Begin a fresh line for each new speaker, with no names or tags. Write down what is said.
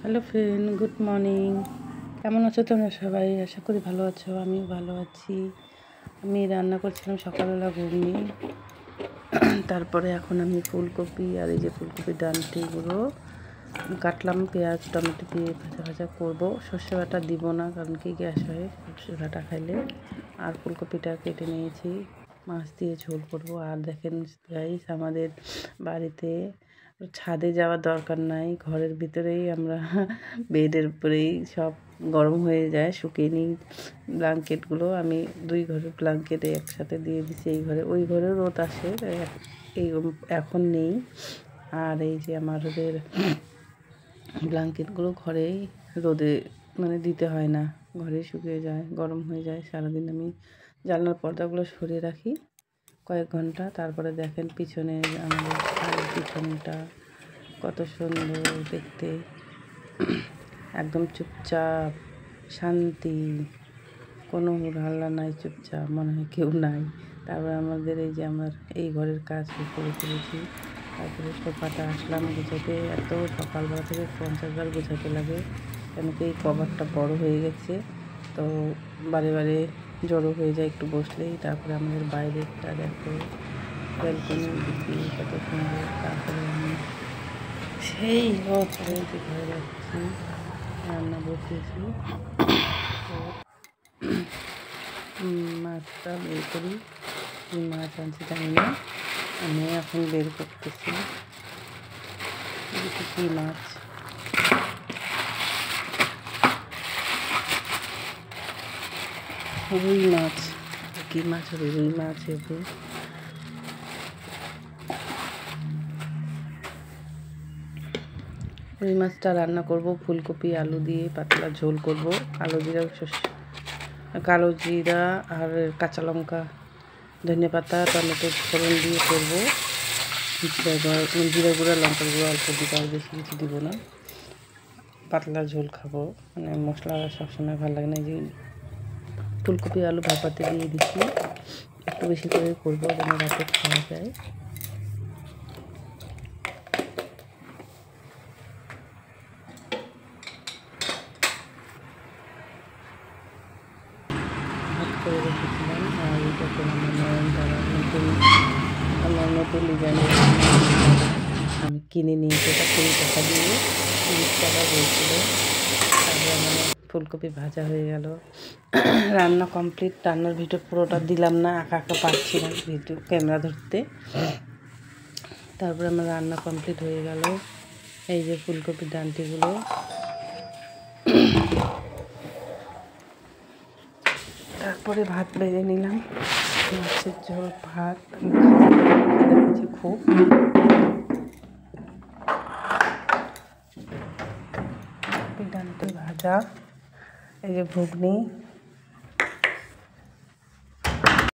Hello friend, good morning. কেমন আছো তোমরা সবাই? আশা করি ভালো আছো। আমিও ভালো আছি। আমি রান্না করছিলাম সকালবেলা ঘুগনি। তারপরে এখন আমি ফুলকপি আর এই যে ফুলকপির ডাঁটিগুলো কাটলাম, পেঁয়াজ টমেটো দিয়ে ভাজা ভাজা করবো। সর্ষে বাটা দিব না, কারণ কি গ্যাস হয় সর্ষে বাটা খাইলে। আর ফুলকপিটা কেটে নিয়েছি, মাছ দিয়ে ঝোল করব। আর দেখেন গাইস, আমাদের বাড়িতে ছাদে যাওয়ার দরকার নাই, ঘরের ভিতরেই আমরা বেডের উপরেই সব গরম হয়ে যায়। শুকিয়ে নিই ব্ল্যাঙ্কেটগুলো, আমি 2 ঘরের ব্ল্যাঙ্কেট একসাথে দিয়ে দিচ্ছি। এই ঘরে ওই ঘরেও রোদ আসে, এই এখন নেই। আর এই যে আমাদের ব্ল্যাঙ্কেটগুলো ঘরেই রোদে দিতে হয় না, ঘরেই শুকিয়ে যায়, গরম হয়ে যায়। সারাদিন আমি জানলার পর্দাগুলো সরিয়ে রাখি কয়েক ঘন্টা। তারপরে দেখেন পিছনে আমাদের বাড়ির পিছনটা কত সুন্দর দেখতে, একদম চুপচাপ শান্তি, কোনো হাল্লা নাই, চুপচাপ, মনে হয় কেউ নাই। তারপরে আমাদের এই যে আমার এই ঘরের কাজ করে ফেলেছি। তারপরে সোফাটা আসলাম গুছাতে, এত সকালবেলা থেকে 50 বার গোছাতে লাগে, কেন কি এই কভারটা বড় হয়ে গেছে, তো বারে বারে জড়ো হয়ে যায় একটু বসলেই। তারপরে আমাদের বাইরেটা দেখো, ব্যালকনি দিকে কত সুন্দর। তারপরে আমি সেই ঘরে যাচ্ছি, রান্না বসিয়েছি। মাছটা বের করি, মাছ আনছি জানি না, আমি এখন বের করতেছি। কী মাছ, রুই মাছ। কী মাছ হবে? রুই মাছ হবে। রুই মাছটা রান্না করব ফুলকপি আলু দিয়ে, পাতলা ঝোল করব। কালো জিরা আর কাঁচা লঙ্কা, ধনেপাতা, টমেটো ফোড়ন দিয়ে করব। জিরা গুঁড়া, লঙ্কার গুঁড়ো অল্প দিতে হবে, বেশি কিছু দিব না। পাতলা ঝোল খাবো, মশলা সবসময় ভালো লাগে না। যে ফুলকপি আলু ভাপাতে দিয়ে দিচ্ছি, একটু বেশি করে করবো যেন রাতে খাওয়া যায়। ভাত করে রেখেছিলাম। আর এটা করে আমার নতুন ডিজাইনের আমি কিনে নিয়েছি, এটা 20 টাকা দিয়ে, 30 টাকা বলছিল। তারপরে আমার ফুলকপি ভাজা হয়ে গেল, রান্না কমপ্লিট। রান্নার ভিডিও পুরোটা দিলাম না, একা পারছি না ভিডিও ক্যামেরা ধরতে। তারপরে আমার রান্না কমপ্লিট হয়ে গেল। এই যে ফুলকপির ডাঁটিগুলো, তারপরে ভাত বেড়ে নিলাম, মাছের ঝোল ভাত। আমি দেখেছি খুব ডাঁটি ভাজা, এই যে ঘুগনি,